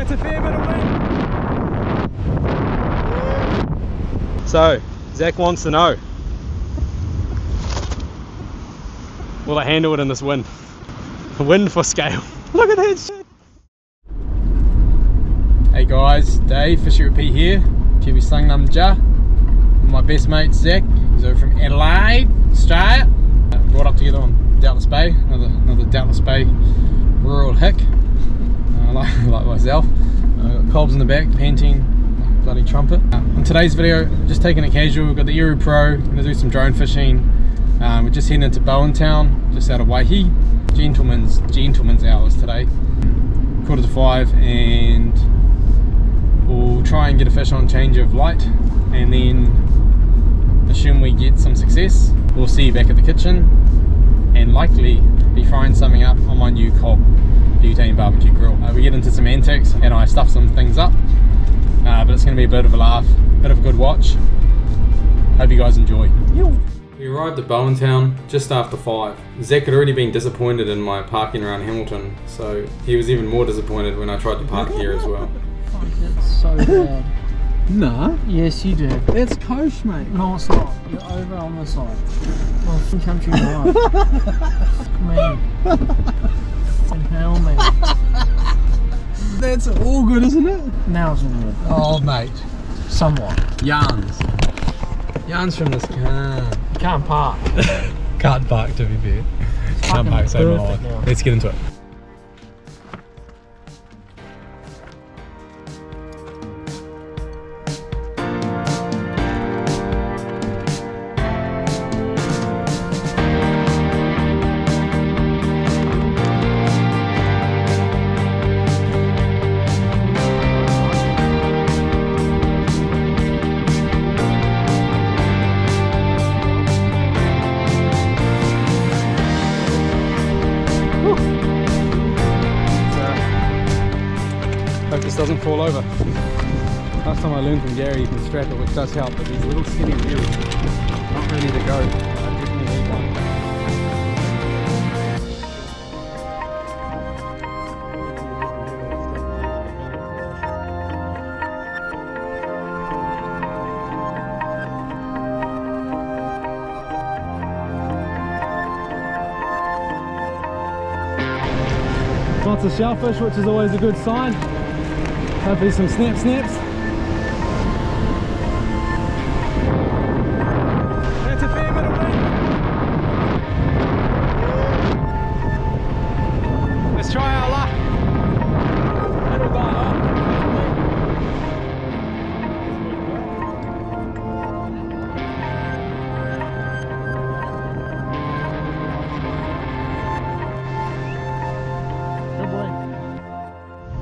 That's a fair bit of wind. So, Zack wants to know, will I handle it in this wind? Wind for scale. Look at that shit. Hey guys, Dave, fisheatrepeat here, Kiwisangnamja. My best mate Zack, he's over from Adelaide, Australia. Brought up together on Doubtless Bay, another Doubtless Bay rural hick, like myself. Got Colbs in the back, panting like bloody trumpet. On today's video, just taking it casual. We've got the Aeroo Pro, gonna do some drone fishing. We're just heading into Bowen Town, just out of Waihi. Gentleman's hours today, 4:45, and we'll try and get a fish on change of light, and then assume we get some success. We'll see you back at the kitchen, and likely be frying something up on my new Cobb butane barbecue grill. We get into some antics, and I stuff some things up, but it's going to be a bit of a laugh, bit of a good watch. Hope you guys enjoy. We arrived at Bowen Town just after 5. Zack had already been disappointed in my parking around Hamilton, so he was even more disappointed when I tried to park here as well. Fuck, that's so bad. Nah. Yes, you did. That's coast, mate. No, it's not. You're over on the side. Oh, country road. Me. And hell, me. That's all good, isn't it? Now it's all good. Oh, mate. Somewhat. Yarns. Yarns from this car. You can't park. Can't park, to be fair. Can't Fucking park so perfect now. Let's get into it. Hope this doesn't fall over. Last time I learned from Gary, you can strap it, which does help, but these little skinny reels, not ready to go. I definitely need one. Lots of shellfish, which is always a good sign. Hopefully some snaps. That's a fair bit of wind. Let's try our luck. It'll die off.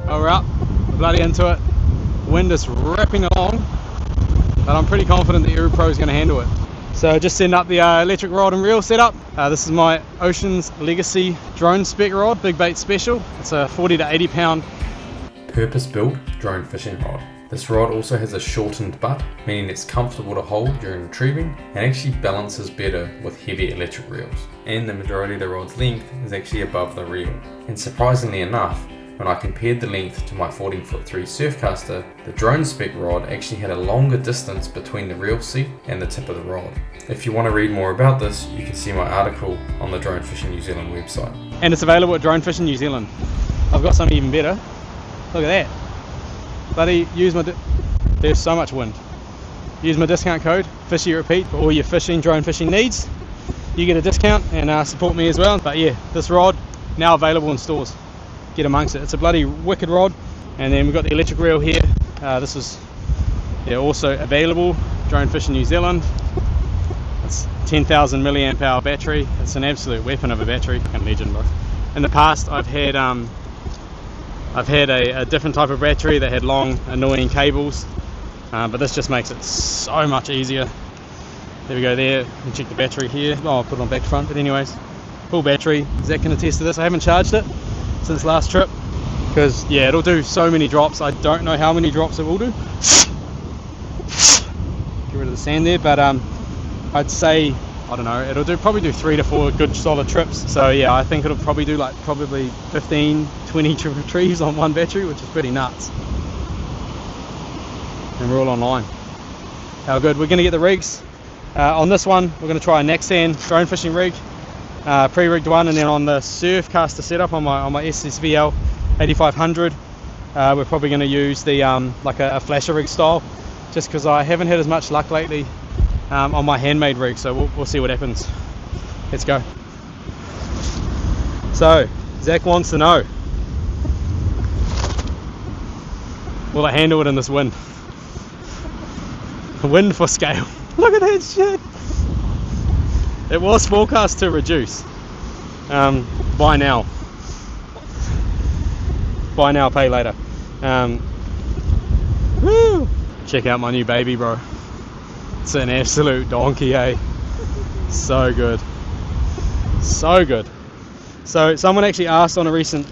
Oh, we're up. We're bloody into it. The wind is ripping along, but I'm pretty confident the Aeroo Pro is going to handle it. So just setting up the electric rod and reel setup. This is my Ocean's Legacy drone spec rod, big bait special. It's a 40 to 80 pound purpose-built drone fishing rod. This rod also has a shortened butt, meaning it's comfortable to hold during retrieving and actually balances better with heavy electric reels. And the majority of the rod's length is actually above the reel. And surprisingly enough, when I compared the length to my 14'3" surfcaster, the drone spec rod actually had a longer distance between the reel seat and the tip of the rod. If you want to read more about this, you can see my article on the Drone Fishing New Zealand website. and it's available at Drone Fishing New Zealand. I've got something even better. Look at that. Bloody there's so much wind. Use my discount code, fisheatrepeat, for all your drone fishing needs. You get a discount and support me as well. But yeah, this rod now available in stores. Get amongst it. It's a bloody wicked rod. And then we've got the electric reel here. This is also available, Drone Fishing New Zealand. It's 10,000 milliamp hour battery. It's an absolute weapon of a battery. And legend, bro. In the past, I've had a different type of battery that had long, annoying cables, but this just makes it so much easier. There we go. There, you can check the battery here. Oh, I'll put it on back front. But anyways, full battery. Zack can attest to this. I haven't charged it since last trip because it'll do so many drops. I don't know how many drops it will do. Get rid of the sand there, but I'd say I don't know, it'll probably do 3 to 4 good solid trips. So yeah, I think it'll probably do like probably 15, 20 retrieves on one battery, which is pretty nuts. And we're all online. How good. We're going to get the rigs. On this one, we're going to try a Nexan drone fishing rig, pre-rigged one, and then on the surf caster setup on my SSVL 8500, we're probably going to use the like a flasher rig style, just because I haven't had as much luck lately on my handmade rig. So we'll see what happens. Let's go. So Zach wants to know, will I handle it in this wind? Wind for scale. Look at that shit. It was forecast to reduce. Buy now. Buy now, pay later. Woo! Check out my new baby, bro. It's an absolute donkey, eh? So good. So good. So someone actually asked on a recent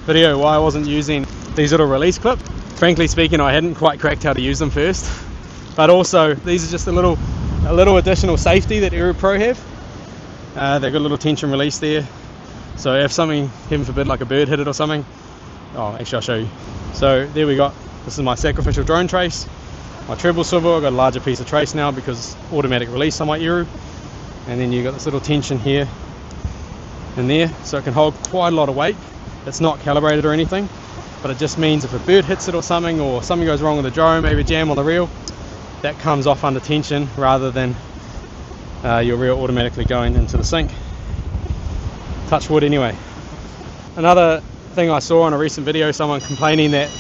video why I wasn't using these little release clips. Frankly speaking, I hadn't quite cracked how to use them first. But also, these are just a little additional safety that Aeroo Pro have. They've got a little tension release there. So if something, heaven forbid, like a bird hit it or something. Oh, actually I'll show you. So there we got, this is my sacrificial drone trace. My treble swivel, I've got a larger piece of trace now because automatic release on my Aeroo. And then you've got this little tension here and there. So it can hold quite a lot of weight. It's not calibrated or anything. But it just means if a bird hits it or something goes wrong with the drone, maybe a jam on the reel, that comes off under tension rather than your reel automatically going into the sink. Touch wood anyway. Another thing I saw on a recent video, someone complaining that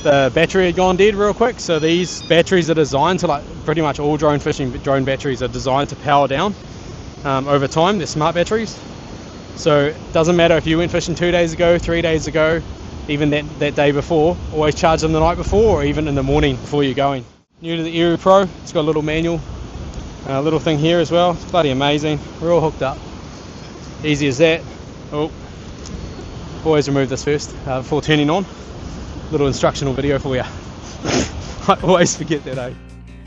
the battery had gone dead real quick. So these batteries are designed to, like pretty much all drone drone batteries are designed to power down over time. They're smart batteries. So it doesn't matter if you went fishing 2 days ago, 3 days ago, even that day before, always charge them the night before or even in the morning before you're going. New to the Aeroo Pro, it's got a little manual, little thing here as well. It's bloody amazing. We're all hooked up. Easy as that. Oh, always remove this first before turning on. Little instructional video for you. I always forget that, eh?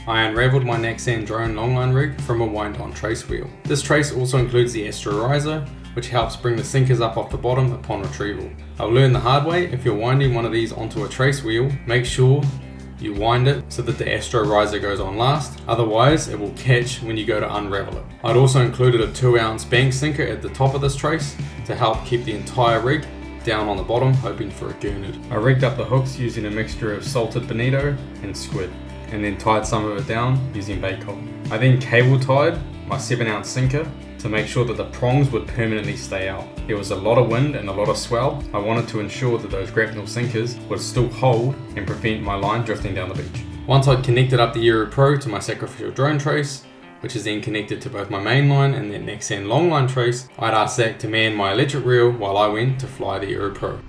I unravelled my Nexan drone longline rig from a wind-on trace wheel. This trace also includes the Astro riser, which helps bring the sinkers up off the bottom upon retrieval. I've learned the hard way, if you're winding one of these onto a trace wheel, make sure you wind it so that the Astro riser goes on last, otherwise it will catch when you go to unravel it. I'd also included a 2-ounce bank sinker at the top of this trace to help keep the entire rig down on the bottom, hoping for a gurnard. I rigged up the hooks using a mixture of salted bonito and squid, and then tied some of it down using bait cotton. I then cable tied my 7-ounce sinker to make sure that the prongs would permanently stay out. There was a lot of wind and a lot of swell. I wanted to ensure that those grapnel sinkers would still hold and prevent my line drifting down the beach. Once I'd connected up the Aeroo Pro to my sacrificial drone trace, which is then connected to both my main line and that Nexan longline trace, I'd asked Zack to man my electric reel while I went to fly the Aeroo Pro.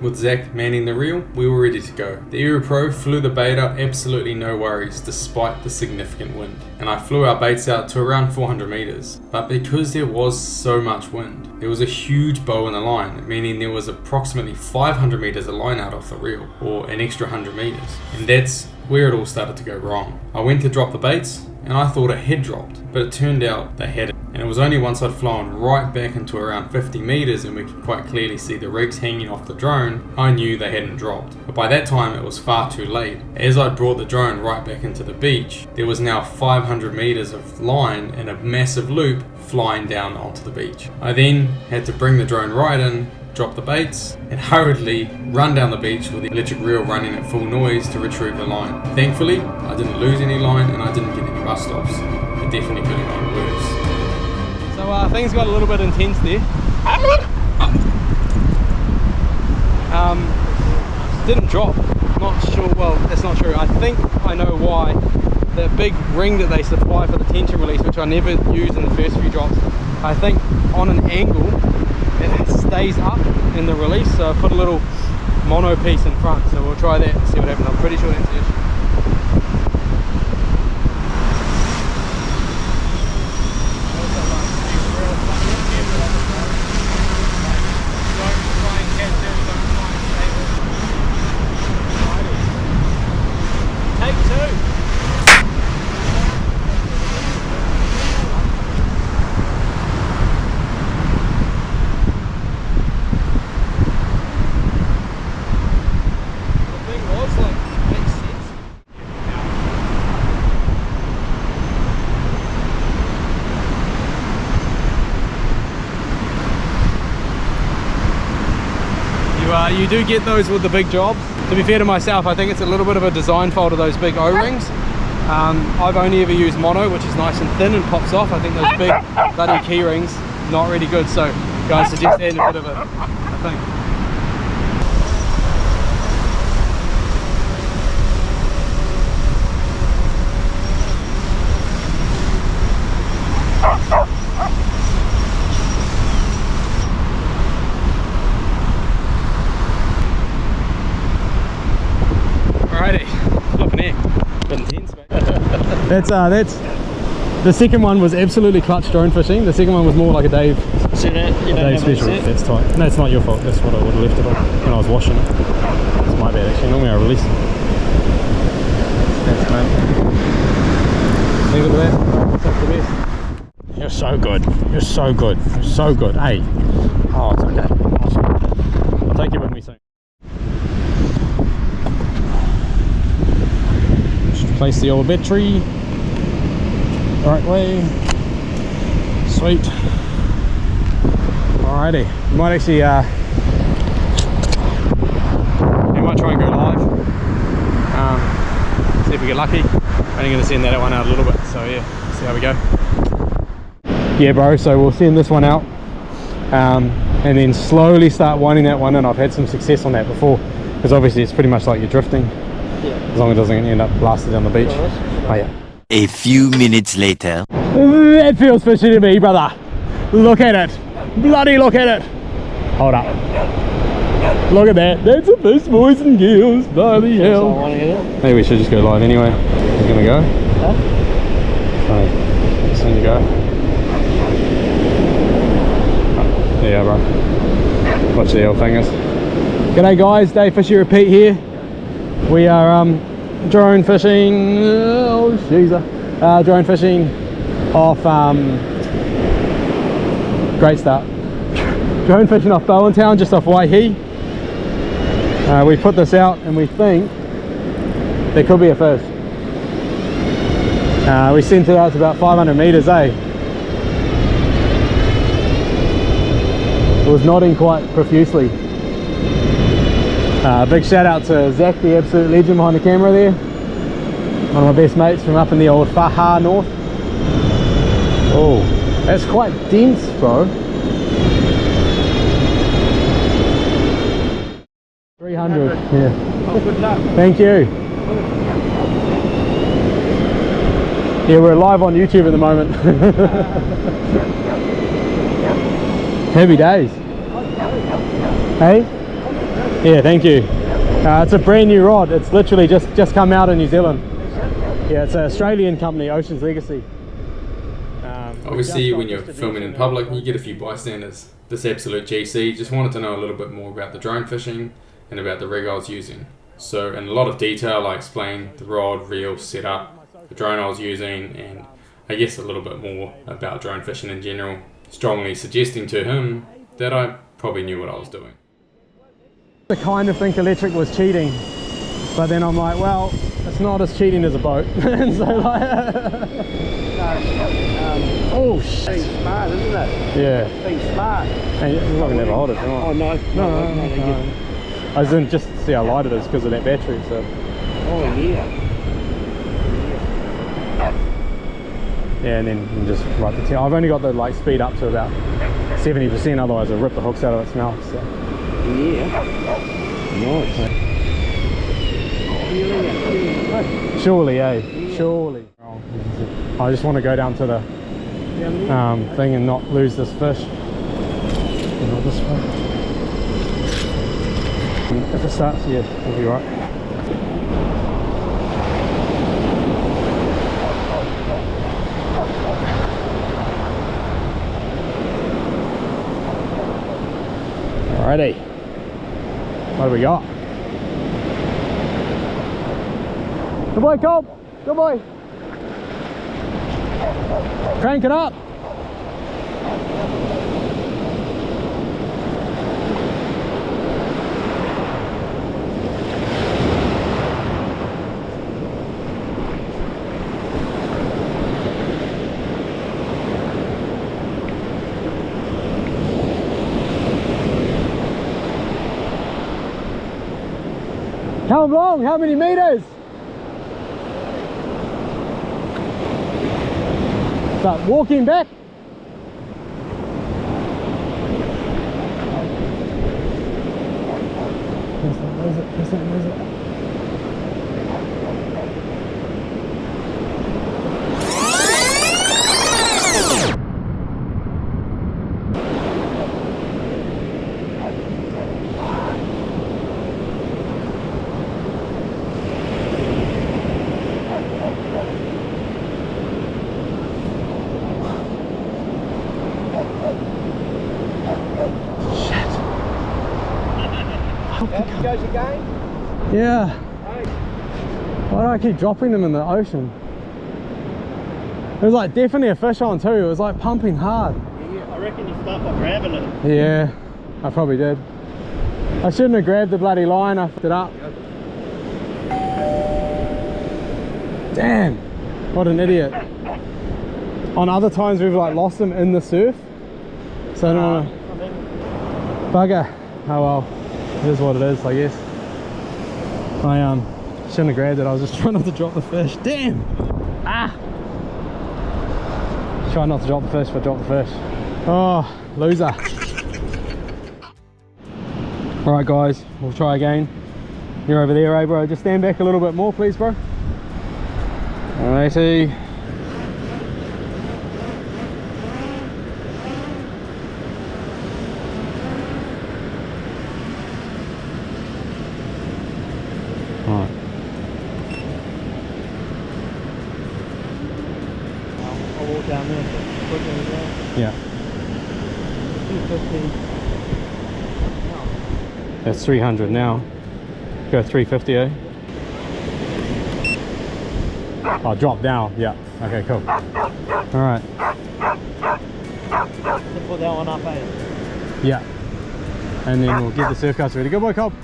With Zack manning the reel, we were ready to go. The Aeroo Pro flew the bait up absolutely no worries despite the significant wind, and I flew our baits out to around 400 meters. But because there was so much wind, there was a huge bow in the line, meaning there was approximately 500 meters of line out off the reel, or an extra 100 meters. And that's where it all started to go wrong. I went to drop the baits, and I thought it had dropped, but it turned out they hadn't. And it was only once I'd flown right back into around 50 meters and we could quite clearly see the rigs hanging off the drone, I knew they hadn't dropped. But by that time it was far too late. As I brought the drone right back into the beach, there was now 500 meters of line and a massive loop flying down onto the beach. I then had to bring the drone right in, drop the baits, and hurriedly run down the beach with the electric reel running at full noise to retrieve the line. Thankfully, I didn't lose any line and I didn't get any rust-offs. It definitely could have gone worse. So things got a little bit intense there. Didn't drop. Not sure, well, that's not true. I think I know why. The big ring that they supply for the tension release, which I never use in the first few drops, I think on an angle it stays up in the release, so I put a little mono piece in front, so we'll try that and see what happens. I'm pretty sure that's the issue. You do get those with the big jobs. To be fair to myself, I think it's a little bit of a design fault of those big O-rings. I've only ever used mono, which is nice and thin and pops off. I think those big bloody key rings, not really good. So guys, suggest adding a bit of a thing. That's the second one was absolutely clutch drone fishing. The second one was more like a Dave special. That's tight. No, it's not your fault. That's what I would have left it on when I was washing it. It's my bad actually. Normally I release it. That's mate. Leave it at that. That's the best. You're so good. You're so good. You're so good. Hey. Oh, it's okay. Awesome. I'll take you with me soon. Just replace the old battery. Right way. Sweet. Alrighty. We might actually we might try and go live. See if we get lucky. Only going to send that one out a little bit, so yeah, see how we go. Yeah bro, so we'll send this one out and then slowly start winding that one in. I've had some success on that before, because obviously it's pretty much like you're drifting, as long as it doesn't end up blasted down the beach. Oh yeah. A few minutes later. That feels fishy to me, brother. Look at it. Bloody look at it. Hold up. Look at that. That's a fish, boys and girls. Bloody hell. Maybe we should just go live anyway. We're gonna go? Huh? Alright. Soon to go. Oh, yeah, bro. Watch the old fingers. G'day guys, Dave fisheatrepeat here. We are drone fishing, oh jeez, drone fishing off, great start, drone fishing off Bowentown, just off Waihi. We put this out and we think there could be a fish. We sent it out to about 500 meters, It was nodding quite profusely. Big shout out to Zack, the absolute legend behind the camera there. One of my best mates from up in the old Whaha north. Oh, that's quite dense, bro. 300, yeah. Oh, good luck. Thank you. Yeah, we're live on YouTube at the moment. Heavy days. Hey? Yeah, thank you. It's a brand new rod. It's literally just come out in New Zealand. Yeah, it's an Australian company, Ocean's Legacy. Obviously, when you're filming in public, you get a few bystanders. This absolute GC just wanted to know a little bit more about the drone fishing and about the rig I was using. So, in a lot of detail, I explained the rod, reel, setup, the drone I was using, and I guess a little bit more about drone fishing in general, strongly suggesting to him that I probably knew what I was doing. I kind of think electric was cheating, but then I'm like, well, it's not as cheating as a boat. And so like Oh shit. Being smart, isn't it? Yeah. Being smart. Hey, you're not gonna never hold it, am I? Oh no. No. I didn't just see how light it is because of that battery, so. Oh yeah. Yeah, and then you can just write the I've only got the like speed up to about 70%, otherwise I'll rip the hooks out of its mouth. So. Yeah. Nice. Surely, eh? Surely. I just want to go down to the thing and not lose this fish. Not this one. If it starts, yeah, it'll be right. Alrighty. What do we got? Good boy, Colby. Good boy. Crank it up. How long? How many meters? Start walking back. There's it. Goes again? Yeah. Why do I keep dropping them in the ocean? There was like definitely a fish on too. It was like pumping hard. Yeah, I reckon you start by grabbing it. Yeah, I probably did. I shouldn't have grabbed the bloody line. I fucked it up. Damn, what an idiot. On other times we've like lost them in the surf. So I don't want to... Bugger. Oh well. It is what it is, I guess. I shouldn't have grabbed it. I was just trying not to drop the fish. Damn! Ah! Try not to drop the fish, but drop the fish. Oh, loser. Alright guys, we'll try again. You're over there, eh bro? Just stand back a little bit more please, bro. Alrighty. I'll walk down there. Yeah. 250. That's 300 now. Go 350, eh? Oh, drop down. Yeah. Okay, cool. Alright. Put that one up, eh? Yeah. And then we'll get the surf cuts ready. Good boy, Colby.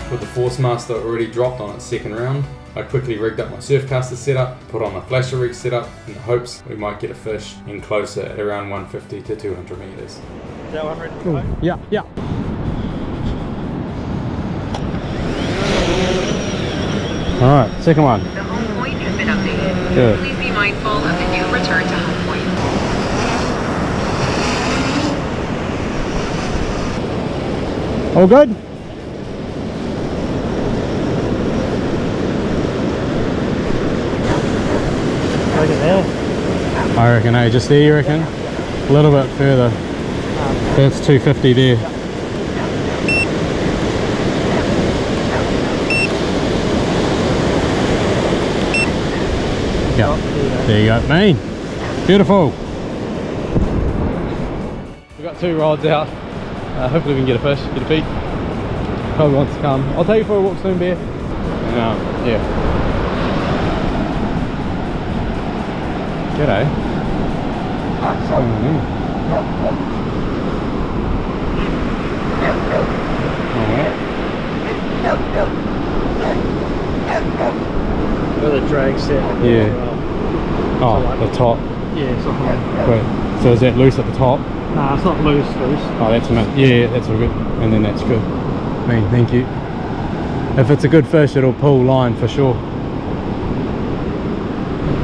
With the Force Master already dropped on its second round, I quickly rigged up my surfcaster setup, put on my flasher rig setup in the hopes we might get a fish in closer at around 150 to 200 meters. Is that one ready to go? Yeah, yeah. Alright, second one. The home point has been updated. Good. Please be mindful of the new return to home point. All good? Look at that. I reckon, eh? Just there, you reckon? A little bit further. That's 250 there. Yeah. There you go, man. Beautiful. We've got 2 rods out. Hopefully we can get a fish, get a peat. Probably wants to come. I'll take you for a walk soon, Bear. Yeah. G'day. What's going on here? Got a drag set. Yeah. Oh, the top. Yeah, something like that. Wait, so is that loose at the top? Nah, it's not loose. Oh, that's enough. Yeah, that's all good. And then that's good. I mean, thank you. If it's a good fish, it'll pull line for sure.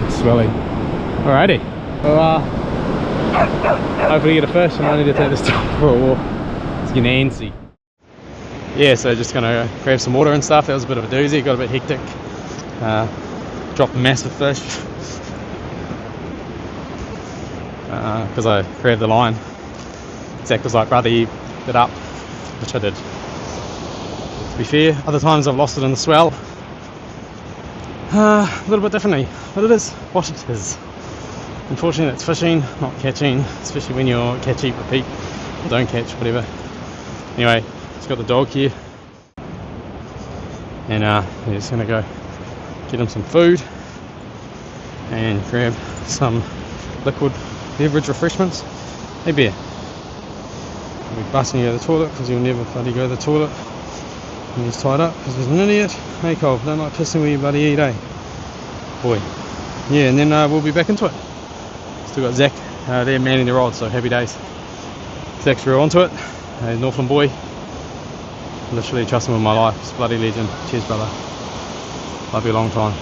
Swelly. Alrighty. Well, hopefully get a fish, and I need to take this dog for a walk. It's getting antsy. Yeah, so just gonna grab some water and stuff. That was a bit of a doozy, got a bit hectic. Dropped a massive fish. Because I grabbed the line. Zack was like, brother, you it up, which I did. To be fair, other times I've lost it in the swell. A little bit differently, but it is what it is. Unfortunately, it's fishing, not catching, especially when you're catch, eat, repeat, or don't catch, whatever. Anyway, just got the dog here, and we're just gonna go get him some food and grab some liquid beverage refreshments. Hey bear, I'll be busting you to the toilet because you'll never bloody go to the toilet and he's tied up because he's an idiot. Hey Cole, don't like pissing where you bloody eat, eh? Boy. Yeah, and then we'll be back into it. Still got Zack there manning the rod, so happy days. Zack's real onto it. Northland boy. Literally trust him with my life. He's a bloody legend. Cheers brother. Love you a long time.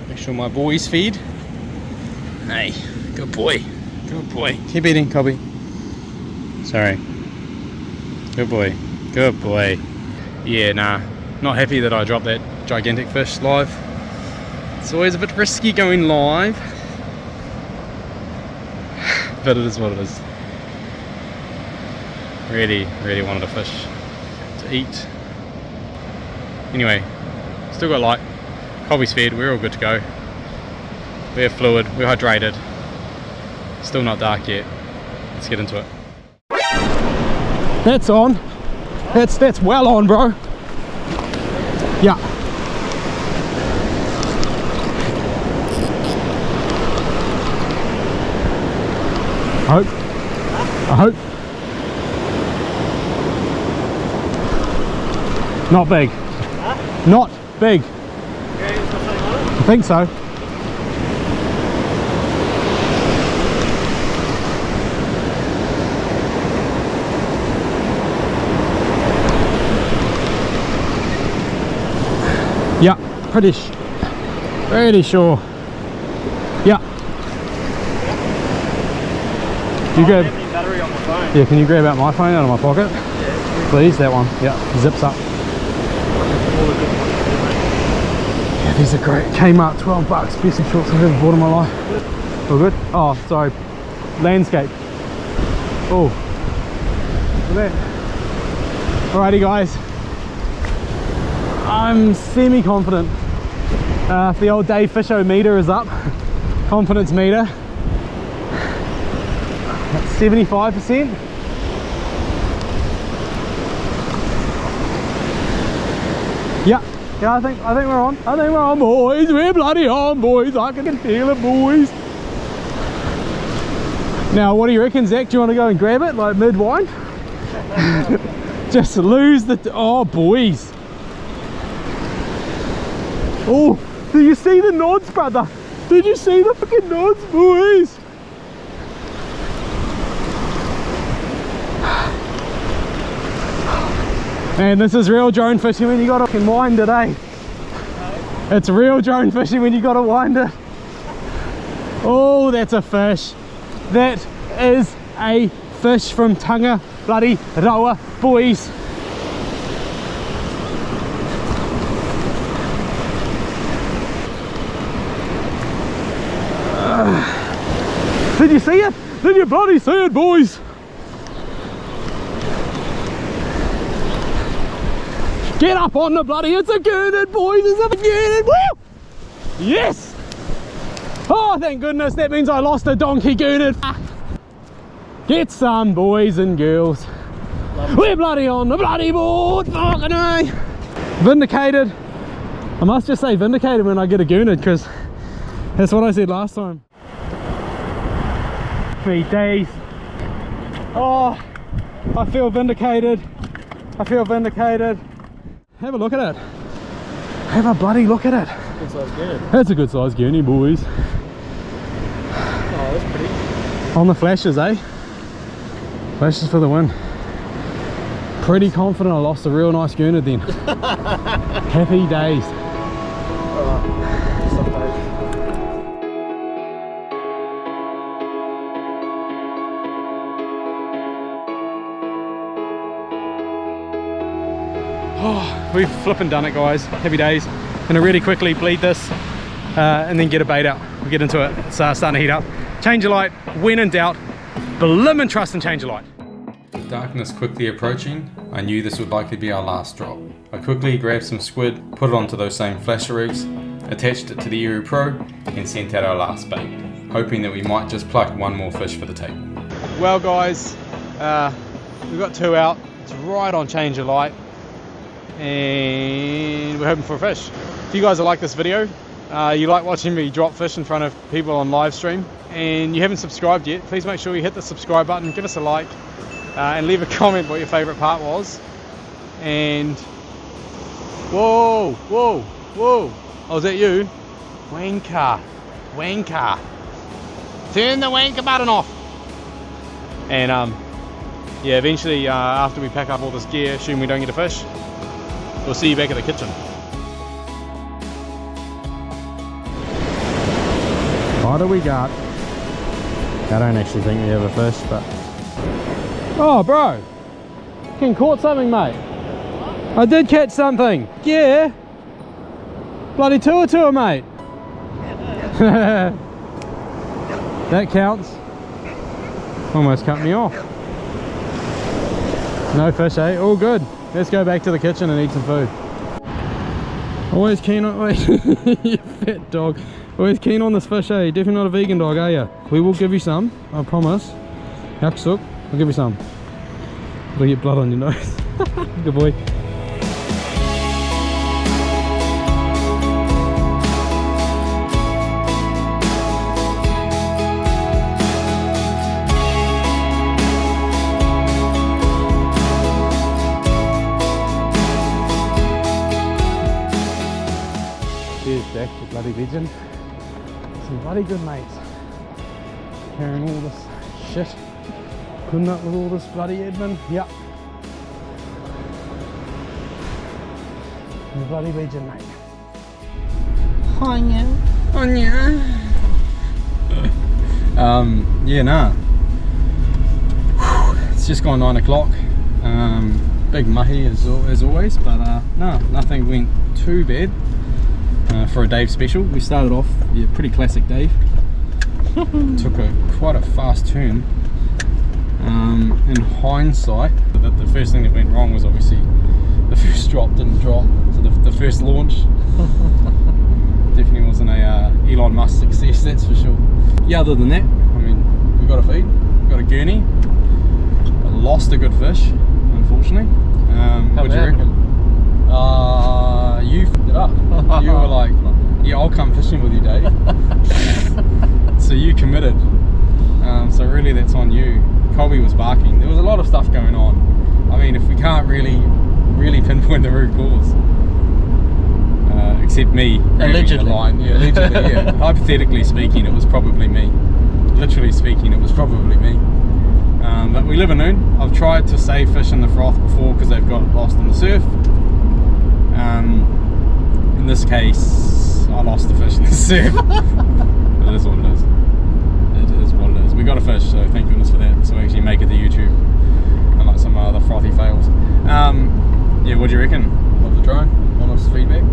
Make sure my boys feed. Hey, good boy. Good boy. Keep eating, Colby. Sorry. Good boy. Good boy. Yeah, nah. Not happy that I dropped that gigantic fish live. It's always a bit risky going live. But it is what it is. Really, really wanted a fish to eat. Anyway, still got light. Colby's fed, we're all good to go. We're fluid, we're hydrated. Still not dark yet. Let's get into it. That's on. That's well on, bro. Yeah. I hope. Not big. Huh? Not big. I think so. Yeah, pretty sure. Yeah. You grab battery on my phone. Yeah, can you grab out my phone out of my pocket? Yeah. Please, that one. Yeah, zips up. Yeah, these are great. Kmart, 12 bucks. Best shorts I've ever bought in my life. All good? Oh, sorry. Landscape. Oh. Look at that. Alrighty, guys. I'm semi-confident. If the old Dave Fisho meter is up, confidence meter, that's 75%. Yeah, I think we're on. I think we're on, boys. We're bloody on, boys. I can feel it, boys. Now, what do you reckon, Zack? Do you want to go and grab it, like mid-wind? Just lose the... Oh, boys. Oh, did you see the nods, brother? Did you see the fucking nods, boys? Man, this is real drone fishing when you gotta fucking wind it, eh? It's real drone fishing when you gotta wind it. Oh, that's a fish. That is a fish from Tanga bloody Roa, boys. Did you see it? Did you bloody see it, boys? Get up on the bloody, it's a gurnard, boys, it's a gurnard, woo! Yes! Oh, thank goodness, that means I lost a donkey gurnard. Get some, boys and girls. We're bloody on the bloody board, fucking A. Vindicated. I must just say vindicated when I get a gurnard, because that's what I said last time. 3 days. Oh, I feel vindicated. I feel vindicated. Have a look at it. Have a bloody look at it. Good size gurnard. That's a good size gurney, boys. Oh, that's pretty. On the flashes, eh? Flashes for the win. Pretty confident I lost a real nice gurnard then. Happy days. Oh, we've flipping done it, guys. Happy days. Gonna really quickly bleed this and then get a bait out. We'll get into it. It's starting to heat up. Change your light. When in doubt, blimmin' trust and change your light. With darkness quickly approaching, I knew this would likely be our last drop. I quickly grabbed some squid, put it onto those same flasher rigs, attached it to the Aeroo Pro, and sent out our last bait, hoping that we might just pluck one more fish for the table. Well, guys, we've got 2 out. It's right on change your light, and we're hoping for a fish. If you guys like this video, you like watching me drop fish in front of people on live stream, and you haven't subscribed yet, please make sure you hit the subscribe button, give us a like, and leave a comment what your favourite part was. And whoa, whoa, whoa! Oh, is that you? Wanker, wanker! Turn the wanker button off. And yeah, eventually after we pack up all this gear, assuming we don't get a fish, we'll see you back at the kitchen. What do we got? I don't actually think we have a fish, but... Oh, bro! Fucking caught something, mate. I did catch something. Yeah. Bloody tour, mate. That counts. Almost cut me off. No fish, eh? All good. Let's go back to the kitchen and eat some food. Always keen on... Wait, you fat dog. Always keen on this fish, eh? Definitely not a vegan dog, are you? We will give you some, I promise. Yaksuk, I'll give you some. You'll get blood on your nose. Good boy. There's Zack, the bloody legend. Some bloody good mates. Carrying all this shit. Putting up with all this bloody admin. Yep. The bloody legend, mate. Hiya. Hiya. Yeah, nah. It's just gone 9 o'clock. Big mahi as always, but no, nothing went too bad. For a Dave special, we started off, yeah, pretty classic Dave. Took quite a fast turn. In hindsight, the first thing that went wrong was obviously the first drop didn't drop. So the first launch definitely wasn't a Elon Musk success, that's for sure. Yeah, other than that, I mean, we got a feed, we got a gurney. I lost a good fish, unfortunately. What do you reckon? You f***ed it up. You were like, yeah, I'll come fishing with you, Dave. So you committed. So really that's on you. Colby was barking. There was a lot of stuff going on. I mean, if we can't really pinpoint the root cause, except me allegedly. A line. Yeah, allegedly, yeah. Hypothetically speaking, it was probably me. Literally speaking, it was probably me. But we live in Noon. I've tried to save fish in the froth before because they've got lost in the surf. In this case, I lost the fish in the surf. It is what it is. It is what it is. We got a fish, so thank goodness for that. So we actually make it to YouTube, unlike some other frothy fails. Yeah, what do you reckon of the drone? Honest feedback?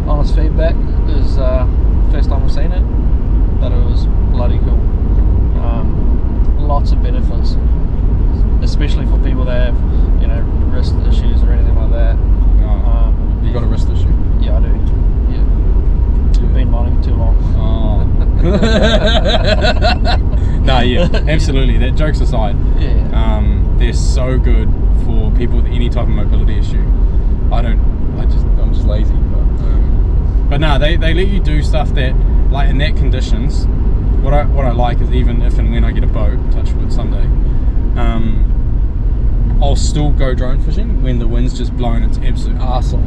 Honest feedback is first time I've seen it, but it was bloody cool. Lots useless, especially for people that have, you know, wrist issues or anything like that. You got a wrist issue? Yeah, I do. Yeah. You've been mining too long. Oh. No, yeah, absolutely. That jokes aside, Yeah. they're so good for people with any type of mobility issue. I'm just lazy. But no, they let you do stuff that, like in that conditions, what I like is even if and when I get a boat, touch wood someday, I'll still go drone fishing when the wind's just blowing its absolute arse off.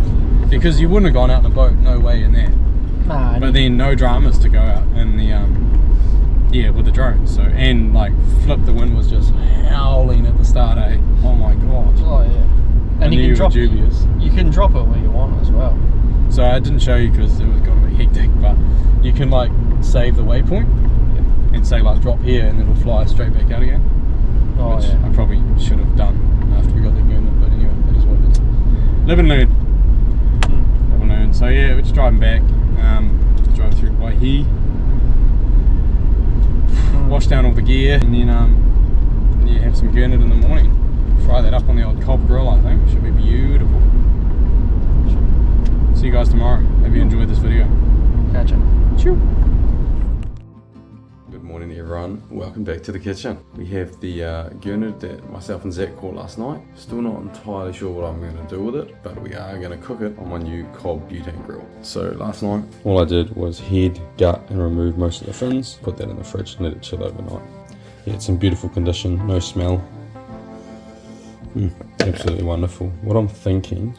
Because you wouldn't have gone out in a boat, no way in that. Nah. But then no dramas to go out in the with the drone. So, and like flip, the wind was just howling at the start, eh? Oh my god. Oh yeah. And you can drop it where you want as well. So I didn't show you because it was going to be hectic, but you can like save the waypoint and say like drop here and it'll fly straight back out again. Oh, which yeah. I probably should have done after we got the gurnard, but anyway, that is what it is. Live and learn. Live and learn. So yeah, we're just driving back. Drove through Waihi, wash down all the gear, and then have some gurnard in the morning. Fry that up on the old cob grill, I think. Should be beautiful. See you guys tomorrow. Hope you enjoyed this video. Catch ya. Chew. Good morning everyone, welcome back to the kitchen. We have the gurnard that myself and Zack caught last night. Still not entirely sure what I'm going to do with it, but we are going to cook it on my new cob butane grill. So last night, all I did was head, gut and remove most of the fins, put that in the fridge and let it chill overnight. Yeah, it's in beautiful condition, no smell. Absolutely wonderful. What I'm thinking,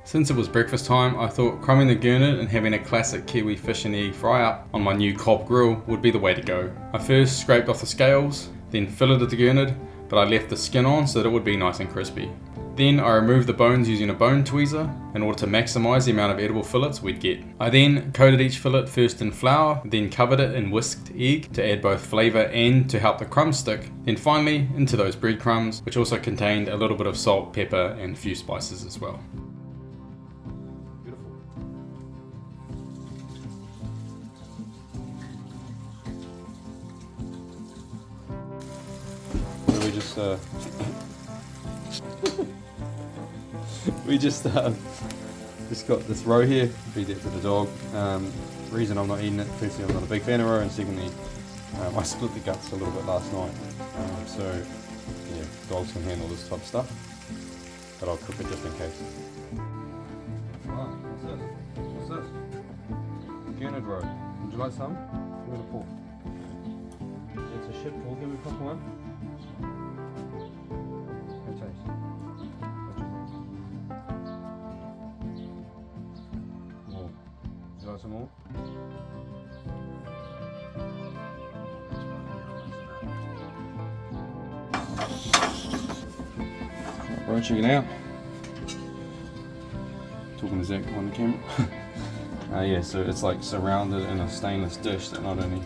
since it was breakfast time, I thought crumbing the gurnard and having a classic Kiwi fish and egg fry up on my new cob grill would be the way to go. I first scraped off the scales, then filleted the gurnard, but I left the skin on so that it would be nice and crispy. Then I removed the bones using a bone tweezer in order to maximise the amount of edible fillets we'd get. I then coated each fillet first in flour, then covered it in whisked egg to add both flavour and to help the crumbs stick, then finally into those breadcrumbs, which also contained a little bit of salt, pepper and a few spices as well. We just got this roe here, feed that to the dog. Reason I'm not eating it, firstly I'm not a big fan of roe, and secondly I split the guts a little bit last night, so yeah, dogs can handle this type of stuff, but I'll cook it just in case. Wow, what's this? What's this? Gurnard roe. Would you like some? Give it a pull. It's a shit pull, give me a proper one. Some more. Right, chicken out. Talking to Zack on the camera. Yeah, so it's like surrounded in a stainless dish that not only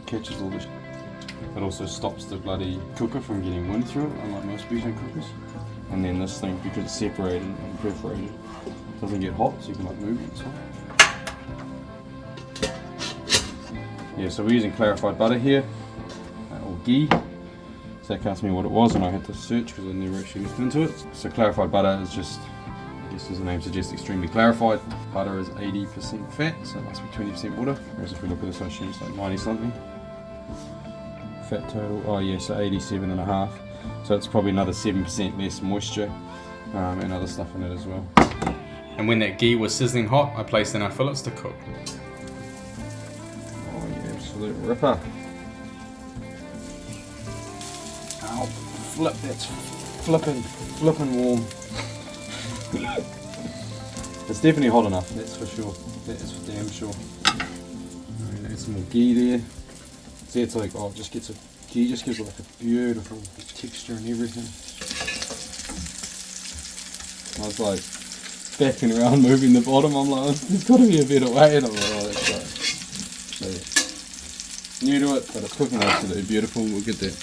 catches all the but also stops the bloody cooker from getting wind through it, unlike most butane cookers. And then this thing, because it's separated and perforated, doesn't get hot, so you can like move it. So. Yeah, so we're using clarified butter here, or ghee. Zack asked me what it was and I had to search because I never actually looked into it. So clarified butter is just, I guess as the name suggests, extremely clarified. Butter is 80% fat, so it must be 20% water. Whereas if we look at this, I assume it's like 90 something. Fat total, oh yeah, so 87.5. So it's probably another 7% less moisture and other stuff in it as well. And when that ghee was sizzling hot, I placed in our fillets to cook. Absolute ripper. Ow, flip, that's flipping warm. It's definitely hot enough, that's for sure. That is for damn sure. Add some more ghee there. See, it's like, oh, it just gets ghee just gives it like a beautiful texture and everything. I was like backing around moving the bottom, I'm like, there's got to be a better way, and I'm like, oh, that's right. So, yeah. New to it, but it's cooking absolutely beautiful. We'll get that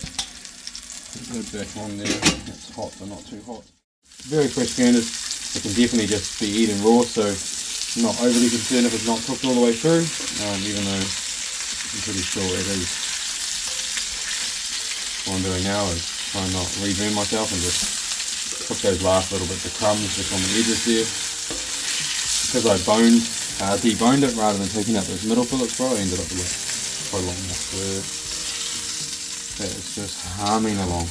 back on there. It's hot, but not too hot. Very fresh gurnard. It can definitely just be eaten raw, so I'm not overly concerned if it's not cooked all the way through, even though I'm pretty sure it is. What I'm doing now is try and not reburn myself and just cook those last little bits of crumbs just on the edges there. Because I deboned it rather than taking out those middle fillets, bro, I ended up with quite a lot more squirt. That is just humming along.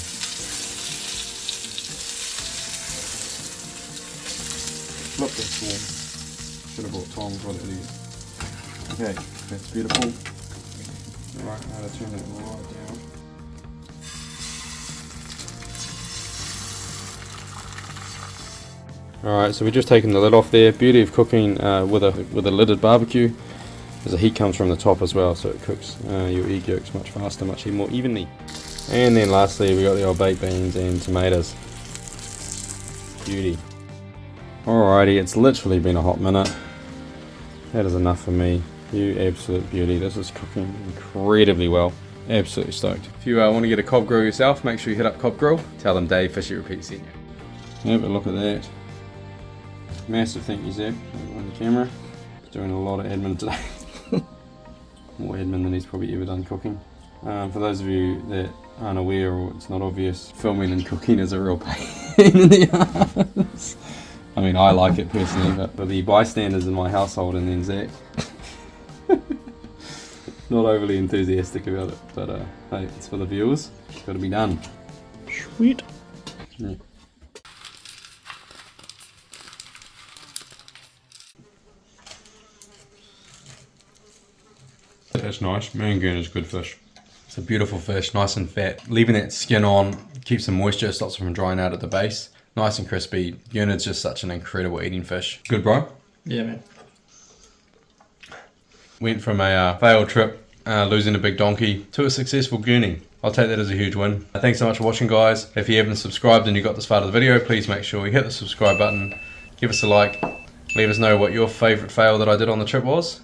Flip this warm. Should have brought tongs while it is. Okay, that's beautiful. Alright, now to turn that right down. Alright, so we're just taking the lid off there. Beauty of cooking with a lidded barbecue is the heat comes from the top as well, so it cooks your egg yolks much faster, much more evenly. And then lastly, we got the old baked beans and tomatoes. Beauty. Alrighty, it's literally been a hot minute. That is enough for me. You absolute beauty. This is cooking incredibly well. Absolutely stoked. If you want to get a cob grill yourself, make sure you hit up Cob Grill. Tell them Dave Fishy Repeat sent you. Have a look at that. Massive thank you, Zack, on the camera. He's doing a lot of admin today. More admin than he's probably ever done cooking. For those of you that aren't aware or it's not obvious, filming and cooking is a real pain in the ass. I mean, I like it personally, but for the bystanders in my household and then Zack, not overly enthusiastic about it. But hey, it's for the viewers. It's got to be done. Sweet. Yeah. That's nice. Mangoon is good fish. It's a beautiful fish, nice and fat. Leaving that skin on keeps the moisture, stops it from drying out at the base. Nice and crispy. Gurnard's just such an incredible eating fish. Good, bro? Yeah, man. Went from a failed trip, losing a big donkey, to a successful gurning. I'll take that as a huge win. Thanks so much for watching, guys. If you haven't subscribed and you got this far of the video, please make sure you hit the subscribe button, give us a like, leave us know what your favourite fail that I did on the trip was,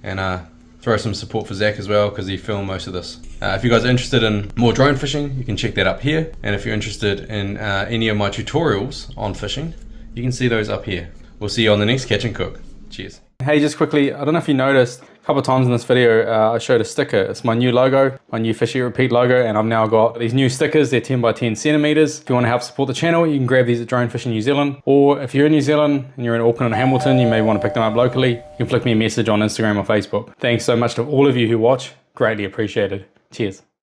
and throw some support for Zack as well, because he filmed most of this. If you guys are interested in more drone fishing, you can check that up here. And if you're interested in any of my tutorials on fishing, you can see those up here. We'll see you on the next Catch and Cook. Cheers. Hey, just quickly, I don't know if you noticed, a couple of times in this video, I showed a sticker. It's my new logo, my new Fishy Repeat logo, and I've now got these new stickers. They're 10 by 10 centimeters. If you want to help support the channel, you can grab these at Drone Fishing New Zealand. Or if you're in New Zealand and you're in Auckland or Hamilton, you may want to pick them up locally. You can flick me a message on Instagram or Facebook. Thanks so much to all of you who watch. Greatly appreciated. Cheers.